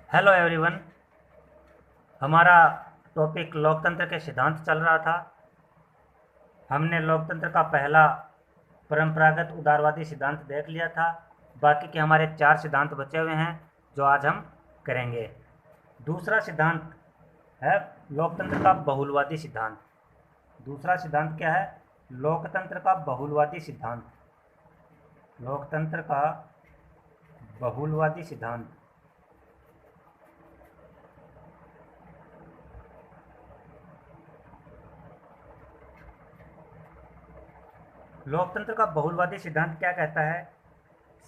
Hello everyone. हमारा topic लोकतंत्र के सिद्धांत चल रहा था। हमने लोकतंत्र का पहला परंपरागत उदारवादी सिद्धांत देख लिया था। बाकी के हमारे 4 सिद्धांत बचे हुए हैं जो आज हम करेंगे। दूसरा सिद्धांत है लोकतंत्र का बहुलवादी सिद्धांत। दूसरा सिद्धांत क्या है? लोकतंत्र का बहुलवादी सिद्धांत। लोकतंत्र का बहुलवादी सिद्धांत। लोकतंत्र का बहुलवादी सिद्धांत क्या कहता है?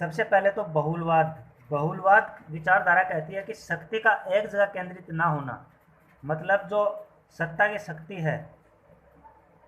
सबसे पहले तो बहुलवाद बहुलवाद विचारधारा कहती है कि शक्ति का एक जगह केंद्रित ना होना। मतलब जो सत्ता की शक्ति है,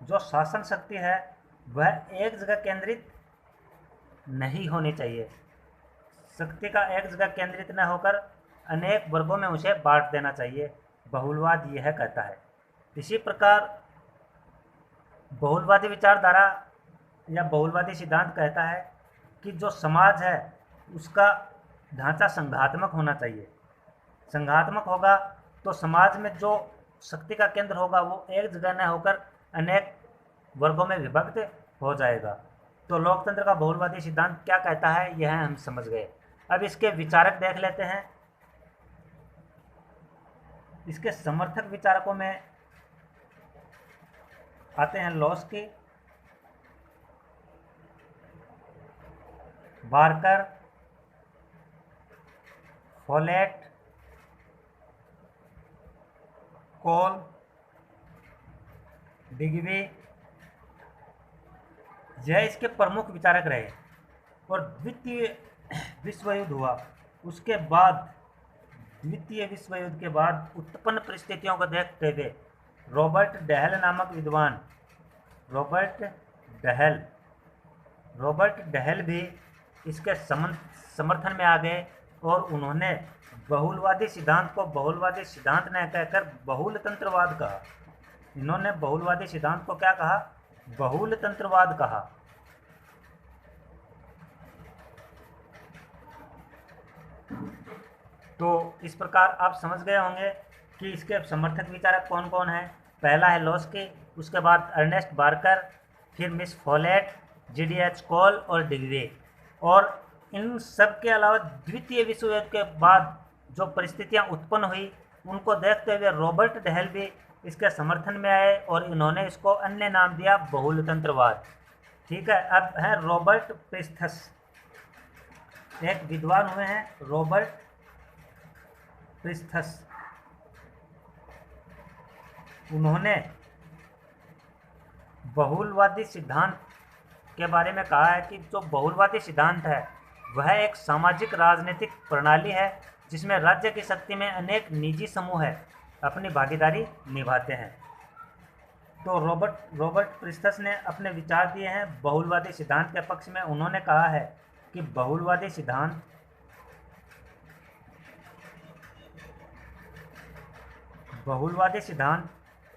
जो शासन शक्ति है, वह एक जगह केंद्रित नहीं होनी चाहिए। शक्ति का एक जगह केंद्रित न होकर अनेक वर्गों में उसे बांट देना चाहिए। बहुलवाद यह कहता है। इसी प्रकार बहुलवादी विचारधारा या बहुलवादी सिद्धांत कहता है कि जो समाज है उसका ढांचा संघात्मक होना चाहिए। संघात्मक होगा तो समाज में जो शक्ति का केंद्र होगा वो एक जगह न होकर अनेक वर्गों में विभक्त हो जाएगा। तो लोकतंत्र का बहुलवादी सिद्धांत क्या कहता है यह हम समझ गए। अब इसके विचारक देख लेते हैं। इसके समर्थक विचारकों में आते हैं लॉस्की, बार्कर, फोलेट, कोल, डिग्बी। यह इसके प्रमुख विचारक रहे। और द्वितीय विश्व युद्ध हुआ, उसके बाद द्वितीय विश्व युद्ध के बाद उत्पन्न परिस्थितियों को देखते हुए रॉबर्ट डहल नामक विद्वान, रॉबर्ट डहल भी इसके समर्थन में आ गए और उन्होंने बहुलवादी सिद्धांत को बहुलवादी सिद्धांत न कहकर बहुलतंत्रवाद कहा। इन्होंने बहुलवादी सिद्धांत को क्या कहा? बहुलतंत्रवाद कहा। तो इस प्रकार आप समझ गए होंगे कि इसके समर्थक विचारक कौन कौन हैं। पहला है लॉस्की, उसके बाद अर्नेस्ट बार्कर, फिर मिस फोलेट, GDH कोल और डिग्बी। और इन सब के अलावा द्वितीय विश्व युद्ध के बाद जो परिस्थितियां उत्पन्न हुई उनको देखते हुए रॉबर्ट डहल भी इसके समर्थन में आए और इन्होंने इसको अन्य नाम दिया बहुलतंत्रवाद। ठीक है। अब है रॉबर्ट प्रिस्थस, एक विद्वान हुए हैं रॉबर्ट प्रिस्थस। उन्होंने बहुलवादी सिद्धांत के बारे में कहा है कि जो बहुलवादी सिद्धांत है वह एक सामाजिक राजनीतिक प्रणाली है जिसमें राज्य की शक्ति में अनेक निजी समूह है अपनी भागीदारी निभाते हैं। तो रॉबर्ट प्रिस्थस ने अपने विचार दिए हैं बहुलवादी सिद्धांत के पक्ष में। उन्होंने कहा है कि बहुलवादी सिद्धांत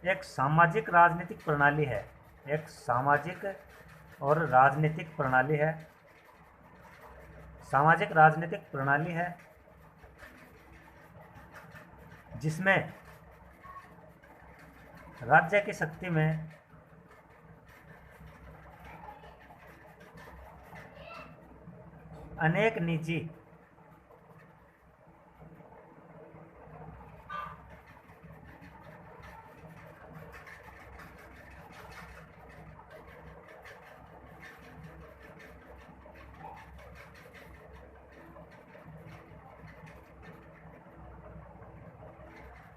एक सामाजिक राजनीतिक प्रणाली है। एक सामाजिक और राजनीतिक प्रणाली है। सामाजिक राजनीतिक प्रणाली है जिसमें राज्य की शक्ति में अनेक निजी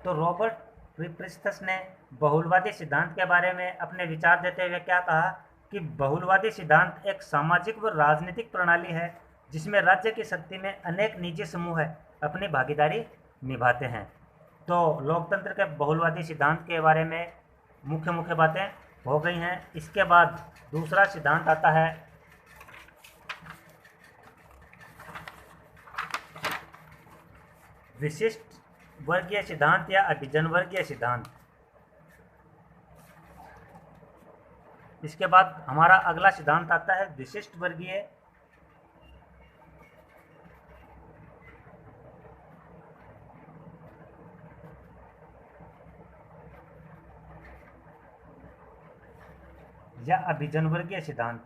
तो रॉबर्ट प्रिस्थस ने बहुलवादी सिद्धांत के बारे में अपने विचार देते हुए क्या कहा कि बहुलवादी सिद्धांत एक सामाजिक व राजनीतिक प्रणाली है जिसमें राज्य की शक्ति में अनेक निजी समूह अपनी भागीदारी निभाते हैं। तो लोकतंत्र के बहुलवादी सिद्धांत के बारे में मुख्य बातें हो गई हैं। इसके बाद दूसरा सिद्धांत आता है विशिष्ट वर्गीय सिद्धांत या अभिजन वर्गीय सिद्धांत। इसके बाद हमारा अगला सिद्धांत आता है विशिष्ट वर्गीय या अभिजनवर्गीय सिद्धांत?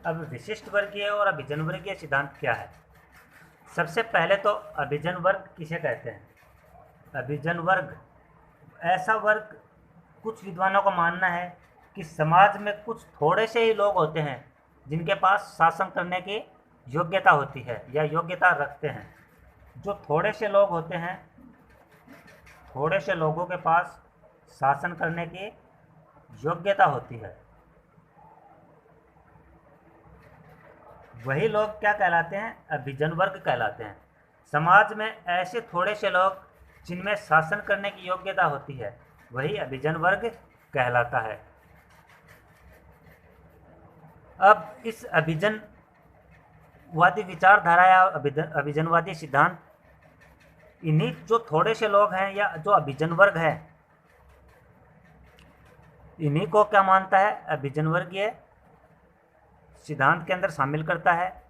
अब विशिष्ट वर्गीय और अभिजन वर्गीय सिद्धांत क्या है? सबसे पहले तो अभिजन वर्ग किसे कहते हैं? अभिजन वर्ग ऐसा वर्ग, कुछ विद्वानों का मानना है कि समाज में कुछ थोड़े से ही लोग होते हैं जिनके पास शासन करने की योग्यता होती है या योग्यता रखते हैं। जो थोड़े से लोग होते हैं, थोड़े से लोगों के पास शासन करने की योग्यता होती है, वही लोग क्या कहलाते हैं? अभिजन वर्ग कहलाते हैं। समाज में ऐसे थोड़े से लोग जिनमें शासन करने की योग्यता होती है, वही अभिजन वर्ग कहलाता है। अब इस अभिजनवादी विचारधारा या अभिजनवादी सिद्धांत इन्हीं जो थोड़े से लोग हैं या जो अभिजन वर्ग है, इन्हीं को क्या मानता है? अभिजन वर्गीय सिद्धांत के अंदर शामिल करता है।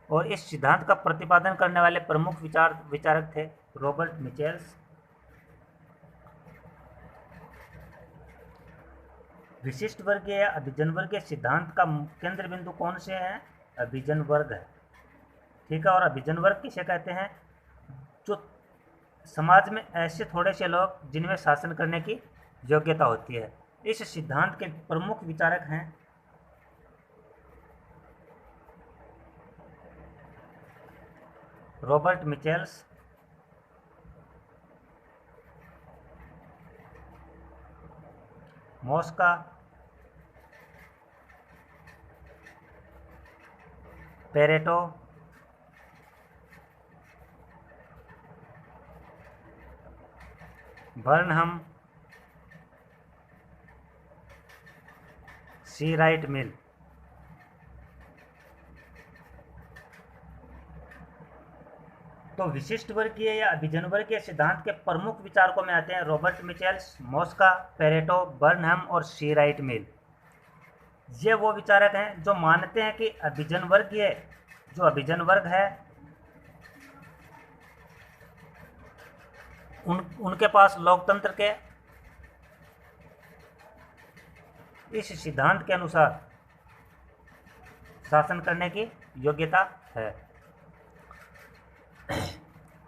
और इस सिद्धांत का प्रतिपादन करने वाले प्रमुख विचारक थे रॉबर्ट मिचेल्स। विशिष्ट वर्गीय या अभिजन वर्गीय सिद्धांत का केंद्र बिंदु कौन से है? अभिजन वर्ग है। ठीक है। और अभिजन वर्ग किसे कहते हैं? जो समाज में ऐसे थोड़े से लोग जिनमें शासन करने की योग्यता होती है। इस सिद्धांत के प्रमुख विचारक हैं रॉबर्ट मिचेल्स, मॉस्का, पेरेटो, बर्नहम, सी राइट मिल। तो विशिष्ट वर्गीय या अभिजन वर्गीय सिद्धांत के प्रमुख विचारकों में आते हैं रॉबर्ट मिचेल्स, मॉस्का, पेरेटो, बर्नहम और सी राइट मिल। ये वो विचारक हैं जो मानते हैं कि अभिजन वर्गीय जो अभिजन वर्ग है, उनके पास लोकतंत्र के इस सिद्धांत के अनुसार शासन करने की योग्यता है।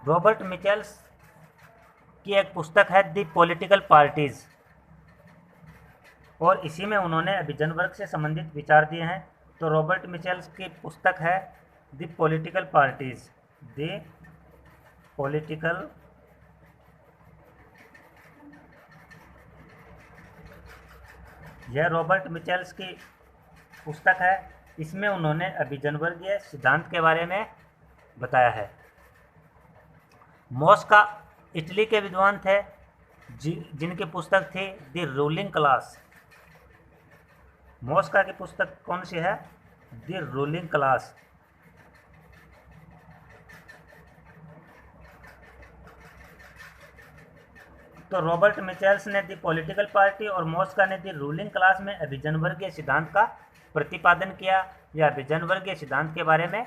रॉबर्ट मिचेल्स की एक पुस्तक है द पॉलिटिकल पार्टीज, और इसी में उन्होंने अभिजन वर्ग से संबंधित विचार दिए हैं। तो रॉबर्ट मिचेल्स की पुस्तक है the political parties, the political यह रॉबर्ट मिचेल्स की पुस्तक है। इसमें उन्होंने अभिजन वर्गीय सिद्धांत के बारे में बताया है। मॉस्का इटली के विद्वान थे जिनकी पुस्तक थी द रूलिंग क्लास। मॉस्का की पुस्तक कौन सी है? The ruling class. तो रॉबर्ट मिचेल्स ने द पॉलिटिकल पार्टी और मॉस्का ने द रूलिंग क्लास में अभिजन वर्गीय सिद्धांत का प्रतिपादन किया या अभिजन वर्गीय सिद्धांत के बारे में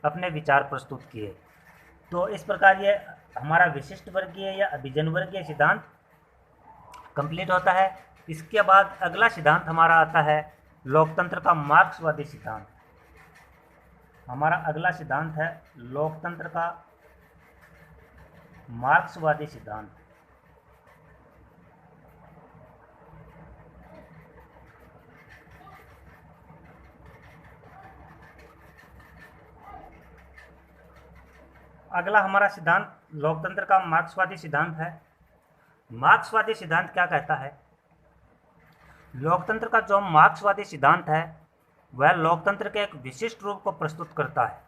अपने विचार प्रस्तुत किए। तो इस प्रकार ये हमारा विशिष्ट वर्गीय या अभिजन वर्गीय सिद्धांत कंप्लीट होता है। इसके बाद अगला सिद्धांत हमारा आता है लोकतंत्र का मार्क्सवादी सिद्धांत। हमारा अगला सिद्धांत है लोकतंत्र का मार्क्सवादी सिद्धांत। अगला हमारा सिद्धांत लोकतंत्र का मार्क्सवादी सिद्धांत है। मार्क्सवादी सिद्धांत क्या कहता है? लोकतंत्र का जो मार्क्सवादी सिद्धांत है वह लोकतंत्र के एक विशिष्ट रूप को प्रस्तुत करता है।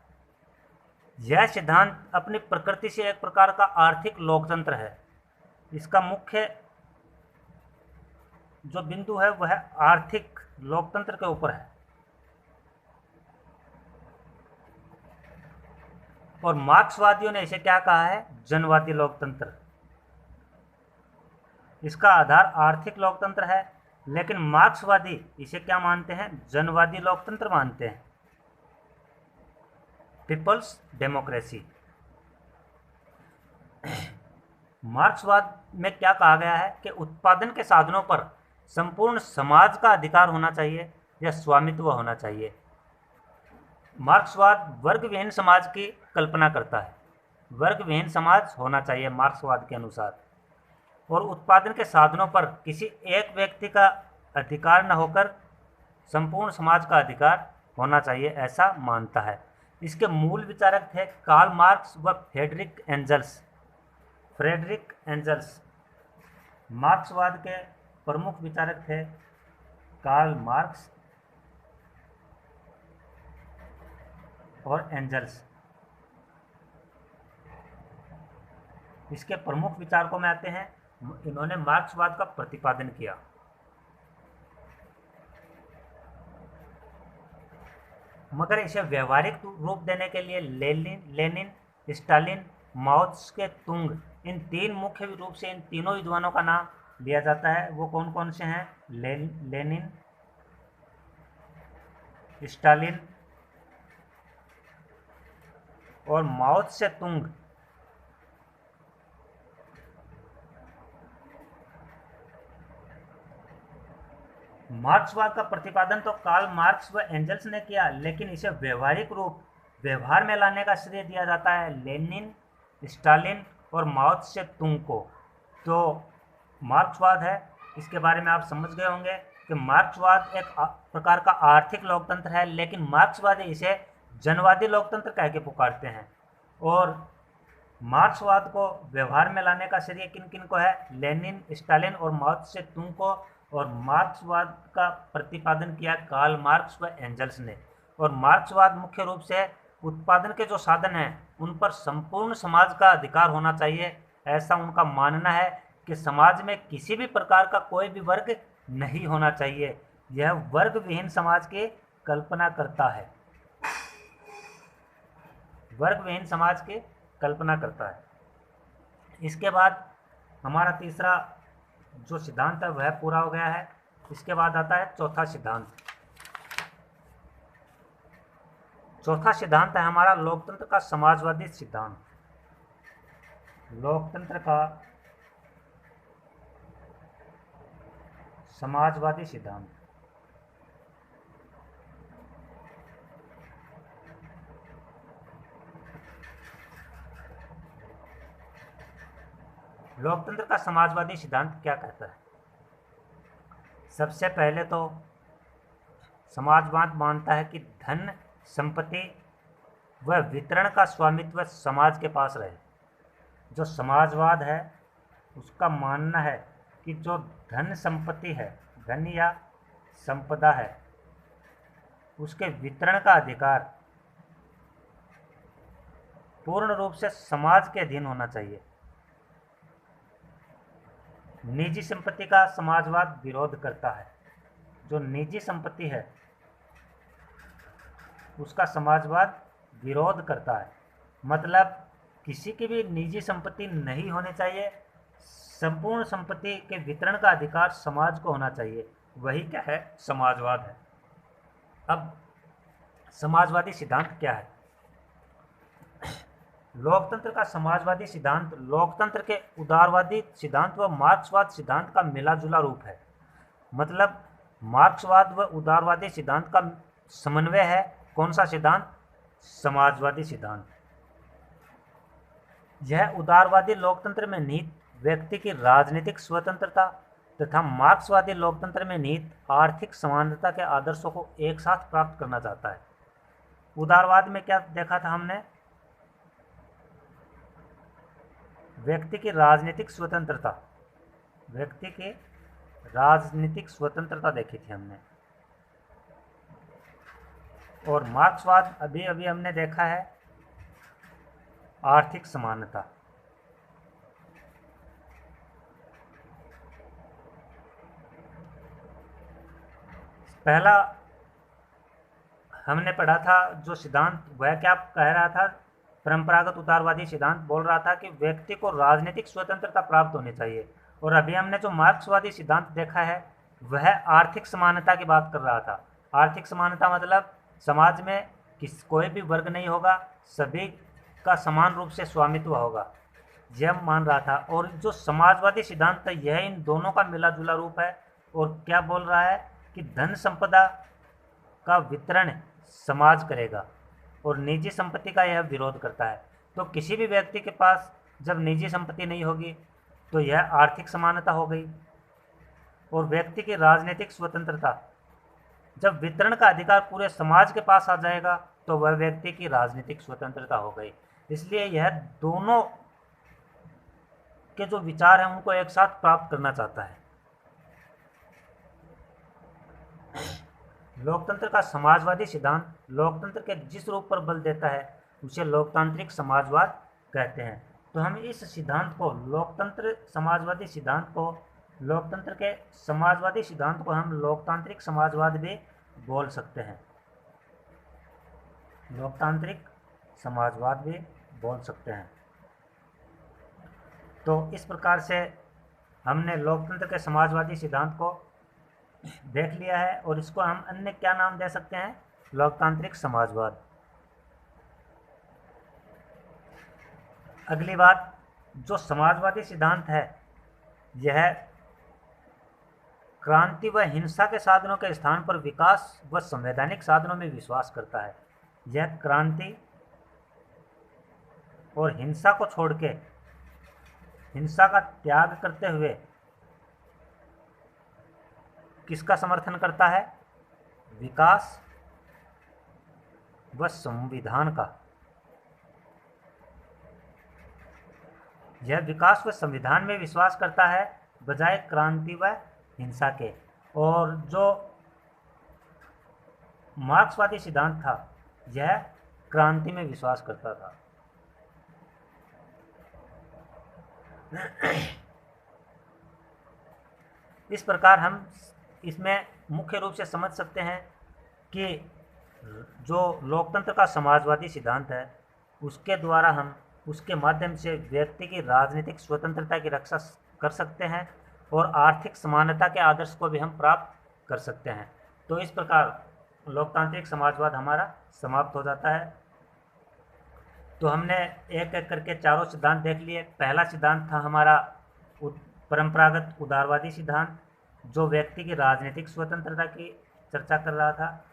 यह सिद्धांत अपनी प्रकृति से एक प्रकार का आर्थिक लोकतंत्र है। इसका मुख्य जो बिंदु है वह आर्थिक लोकतंत्र के ऊपर है। और मार्क्सवादियों ने इसे क्या कहा है? जनवादी लोकतंत्र। इसका आधार आर्थिक लोकतंत्र है, लेकिन मार्क्सवादी इसे क्या मानते हैं? जनवादी लोकतंत्र मानते हैं। People's democracy. मार्क्सवाद में क्या कहा गया है कि उत्पादन के साधनों पर संपूर्ण समाज का अधिकार होना चाहिए या स्वामित्व होना चाहिए। मार्क्सवाद वर्ग विहीन समाज की कल्पना करता है। वर्ग विहीन समाज होना चाहिए मार्क्सवाद के अनुसार, और उत्पादन के साधनों पर किसी एक व्यक्ति का अधिकार न होकर संपूर्ण समाज का अधिकार होना चाहिए, ऐसा मानता है। इसके मूल विचारक थे कार्ल मार्क्स व फ्रेडरिक एंजल्स। मार्क्सवाद के प्रमुख विचारक थे कार्ल मार्क्स और एंजल्स। इसके प्रमुख विचारकों में आते हैं, इन्होंने मार्क्सवाद का प्रतिपादन किया। मगर इसे व्यवहारिक रूप देने के लिए लेनिन, स्टालिन, माओ त्से तुंग, इन तीन मुख्य रूप से इन तीनों विद्वानों का नाम लिया जाता है। वो कौन कौन से हैं? लेनिन, स्टालिन और माओ त्से तुंग। मार्क्सवाद का प्रतिपादन तो कार्ल मार्क्स व एंजल्स ने किया, लेकिन इसे व्यवहार में लाने का श्रेय दिया जाता है लेनिन, स्टालिन और माओ त्से तुंग को। तो मार्क्सवाद है, इसके बारे में आप समझ गए होंगे कि मार्क्सवाद एक प्रकार का आर्थिक लोकतंत्र है, लेकिन मार्क्सवादी इसे जनवादी लोकतंत्र कह के पुकारते हैं। और मार्क्सवाद को व्यवहार में लाने का श्रेय किन किन को है? लेनिन, स्टालिन और माओ त्से तुंग को। और मार्क्सवाद का प्रतिपादन किया कार्ल मार्क्स व एंजल्स ने। और मार्क्सवाद मुख्य रूप से उत्पादन के जो साधन हैं उन पर संपूर्ण समाज का अधिकार होना चाहिए, ऐसा उनका मानना है कि समाज में किसी भी प्रकार का कोई भी वर्ग नहीं होना चाहिए। यह वर्ग विहीन समाज की कल्पना करता है, वर्ग विहीन समाज की कल्पना करता है। इसके बाद हमारा तीसरा जो सिद्धांत है वह पूरा हो गया है। इसके बाद आता है चौथा सिद्धांत। चौथा सिद्धांत है हमारा लोकतंत्र का समाजवादी सिद्धांत। लोकतंत्र का समाजवादी सिद्धांत। लोकतंत्र का समाजवादी सिद्धांत क्या कहता है? सबसे पहले तो समाजवाद मानता है कि धन, संपत्ति व वितरण का स्वामित्व समाज के पास रहे। जो समाजवाद है उसका मानना है कि जो धन संपत्ति है, धन या संपदा है, उसके वितरण का अधिकार पूर्ण रूप से समाज के अधीन होना चाहिए। निजी संपत्ति का समाजवाद विरोध करता है। जो निजी संपत्ति है उसका समाजवाद विरोध करता है। मतलब किसी की भी निजी संपत्ति नहीं होनी चाहिए, संपूर्ण संपत्ति के वितरण का अधिकार समाज को होना चाहिए। वही क्या है? समाजवाद है। अब समाजवादी सिद्धांत क्या है? लोकतंत्र का समाजवादी सिद्धांत लोकतंत्र के उदारवादी सिद्धांत व मार्क्सवाद सिद्धांत का मिला-जुला रूप है। मतलब मार्क्सवाद व उदारवादी सिद्धांत का समन्वय है। कौन सा सिद्धांत? समाजवादी सिद्धांत। यह उदारवादी लोकतंत्र में निहित व्यक्ति की राजनीतिक स्वतंत्रता तथा मार्क्सवादी लोकतंत्र में निहित आर्थिक समानता के आदर्शों को एक साथ प्राप्त करना चाहता है। उदारवाद में क्या देखा था हमने? व्यक्ति की राजनीतिक स्वतंत्रता, व्यक्ति की राजनीतिक स्वतंत्रता देखी थी हमने। और मार्क्सवाद अभी अभी हमने देखा है आर्थिक समानता। पहला हमने पढ़ा था जो सिद्धांत, वह क्या कह रहा था? परंपरागत उदारवादी सिद्धांत बोल रहा था कि व्यक्ति को राजनीतिक स्वतंत्रता प्राप्त होनी चाहिए। और अभी हमने जो मार्क्सवादी सिद्धांत देखा है वह आर्थिक समानता की बात कर रहा था। आर्थिक समानता मतलब समाज में कोई भी वर्ग नहीं होगा, सभी का समान रूप से स्वामित्व होगा, यह मान रहा था। और जो समाजवादी सिद्धांत है यह इन दोनों का मिला जुला रूप है। और क्या बोल रहा है कि धन संपदा का वितरण समाज करेगा और निजी संपत्ति का यह विरोध करता है। तो किसी भी व्यक्ति के पास जब निजी संपत्ति नहीं होगी तो यह आर्थिक समानता हो गई। और व्यक्ति की राजनीतिक स्वतंत्रता, जब वितरण का अधिकार पूरे समाज के पास आ जाएगा तो वह व्यक्ति की राजनीतिक स्वतंत्रता हो गई। इसलिए यह दोनों के जो विचार हैं उनको एक साथ प्राप्त करना चाहता है। लोकतंत्र का समाजवादी सिद्धांत लोकतंत्र के जिस रूप पर बल देता है उसे लोकतांत्रिक समाजवाद कहते हैं। तो हम इस सिद्धांत को लोकतंत्र समाजवादी सिद्धांत को लोकतंत्र के समाजवादी सिद्धांत को हम लोकतांत्रिक समाजवाद भी बोल सकते हैं, लोकतांत्रिक समाजवाद भी बोल सकते हैं। तो इस प्रकार से हमने लोकतंत्र के समाजवादी सिद्धांत को देख लिया है और इसको हम अन्य क्या नाम दे सकते हैं, लोकतांत्रिक समाजवाद। अगली बात, जो समाजवादी सिद्धांत है यह क्रांति व हिंसा के साधनों के स्थान पर विकास व संवैधानिक साधनों में विश्वास करता है। यह क्रांति और हिंसा को छोड़ के, हिंसा का त्याग करते हुए किसका समर्थन करता है, विकास व संविधान का। यह विकास व संविधान में विश्वास करता है बजाय क्रांति व हिंसा के। और जो मार्क्सवादी सिद्धांत था यह क्रांति में विश्वास करता था। इस प्रकार हम इसमें मुख्य रूप से समझ सकते हैं कि जो लोकतंत्र का समाजवादी सिद्धांत है उसके द्वारा हम उसके माध्यम से व्यक्ति की राजनीतिक स्वतंत्रता की रक्षा कर सकते हैं और आर्थिक समानता के आदर्श को भी हम प्राप्त कर सकते हैं। तो इस प्रकार लोकतांत्रिक समाजवाद हमारा समाप्त हो जाता है। तो हमने एक एक करके चारों सिद्धांत देख लिए। पहला सिद्धांत था हमारा परंपरागत उदारवादी सिद्धांत जो व्यक्ति की राजनीतिक स्वतंत्रता की चर्चा कर रहा था।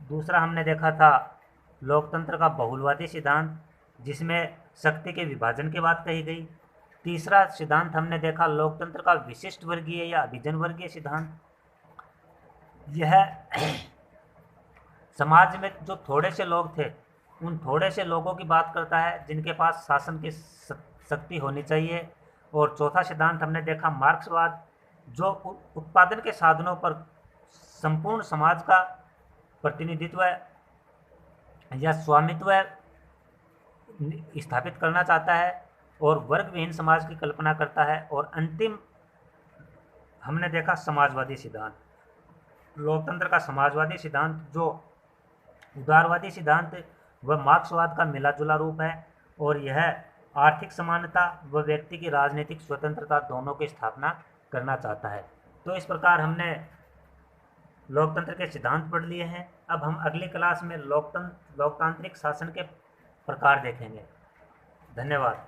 दूसरा हमने देखा था लोकतंत्र का बहुलवादी सिद्धांत जिसमें शक्ति के विभाजन की बात कही गई। तीसरा सिद्धांत हमने देखा लोकतंत्र का विशिष्ट वर्गीय या अभिजन वर्गीय सिद्धांत। यह समाज में जो थोड़े से लोग थे उन थोड़े से लोगों की बात करता है जिनके पास शासन की शक्ति होनी चाहिए। और चौथा सिद्धांत हमने देखा मार्क्सवाद जो उत्पादन के साधनों पर संपूर्ण समाज का प्रतिनिधित्व या स्वामित्व स्थापित करना चाहता है और वर्ग विहीन समाज की कल्पना करता है। और अंतिम हमने देखा समाजवादी सिद्धांत, लोकतंत्र का समाजवादी सिद्धांत जो उदारवादी सिद्धांत व मार्क्सवाद का मिला जुला रूप है और यह आर्थिक समानता व व्यक्ति की राजनीतिक स्वतंत्रता दोनों की स्थापना करना चाहता है। तो इस प्रकार हमने लोकतंत्र के सिद्धांत पढ़ लिए हैं। अब हम अगली क्लास में लोकतांत्रिक शासन के प्रकार देखेंगे। धन्यवाद।